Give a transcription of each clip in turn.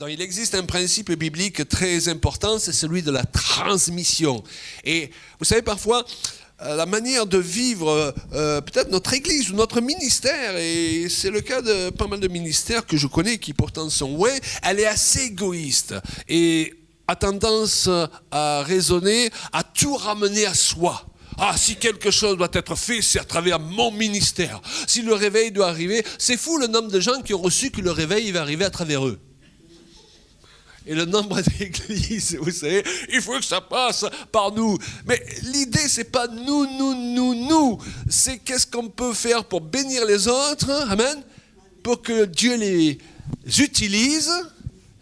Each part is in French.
Donc, il existe un principe biblique très important, c'est celui de la transmission. Et vous savez, parfois, la manière de vivre peut-être notre église ou notre ministère, et c'est le cas de pas mal de ministères que je connais qui pourtant sont loin, elle est assez égoïste et a tendance à raisonner, à tout ramener à soi. Ah, si quelque chose doit être fait, c'est à travers mon ministère. Si le réveil doit arriver, c'est fou le nombre de gens qui ont reçu que le réveil va arriver à travers eux. Et le nombre d'églises, vous savez, il faut que ça passe par nous. Mais l'idée, c'est pas nous. C'est qu'est-ce qu'on peut faire pour bénir les autres, amen, pour que Dieu les utilise,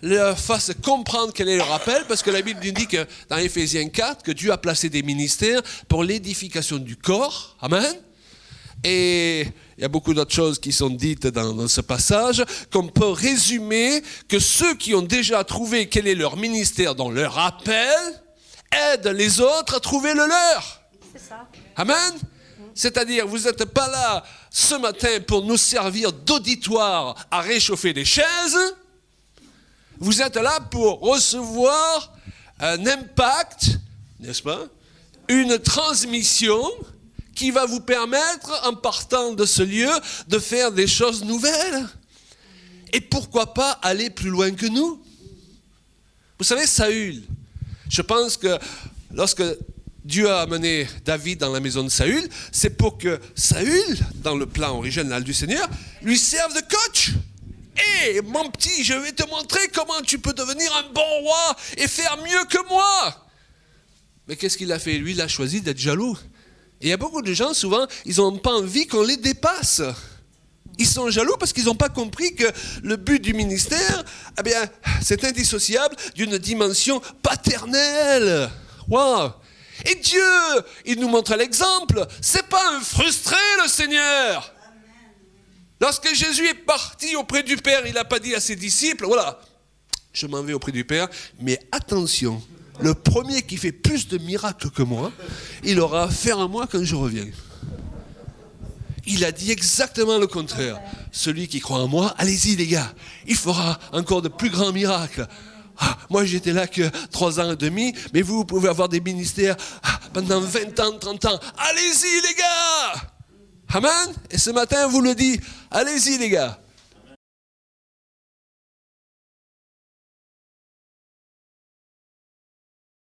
leur fasse comprendre quel est leur appel, parce que la Bible nous dit que dans Éphésiens 4, que Dieu a placé des ministères pour l'édification du corps, amen. Et il y a beaucoup d'autres choses qui sont dites dans ce passage, qu'on peut résumer que ceux qui ont déjà trouvé quel est leur ministère dans leur appel, aident les autres à trouver le leur. C'est ça. Amen. C'est-à-dire, vous n'êtes pas là ce matin pour nous servir d'auditoire à réchauffer des chaises. Vous êtes là pour recevoir un impact, n'est-ce pas? Une transmission qui va vous permettre, en partant de ce lieu, de faire des choses nouvelles. Et pourquoi pas aller plus loin que nous? Vous savez, Saül, je pense que lorsque Dieu a amené David dans la maison de Saül, c'est pour que Saül, dans le plan original du Seigneur, lui serve de coach. Hé, mon petit, je vais te montrer comment tu peux devenir un bon roi et faire mieux que moi. Mais qu'est-ce qu'il a fait? Lui, il a choisi d'être jaloux. Et il y a beaucoup de gens, souvent, ils n'ont pas envie qu'on les dépasse. Ils sont jaloux parce qu'ils n'ont pas compris que le but du ministère, eh bien, c'est indissociable d'une dimension paternelle. Waouh! Et Dieu, il nous montre l'exemple. C'est pas un frustré, le Seigneur. Lorsque Jésus est parti auprès du Père, il n'a pas dit à ses disciples, voilà, je m'en vais auprès du Père, mais attention, le premier qui fait plus de miracles que moi, il aura affaire à moi quand je reviens. Il a dit exactement le contraire. Celui qui croit en moi, allez-y les gars, il fera encore de plus grands miracles. Ah, moi j'étais là que 3 ans et demi, mais vous pouvez avoir des ministères pendant 20 ans, 30 ans. Allez-y les gars! Amen. Et ce matin, vous le dites, allez-y les gars.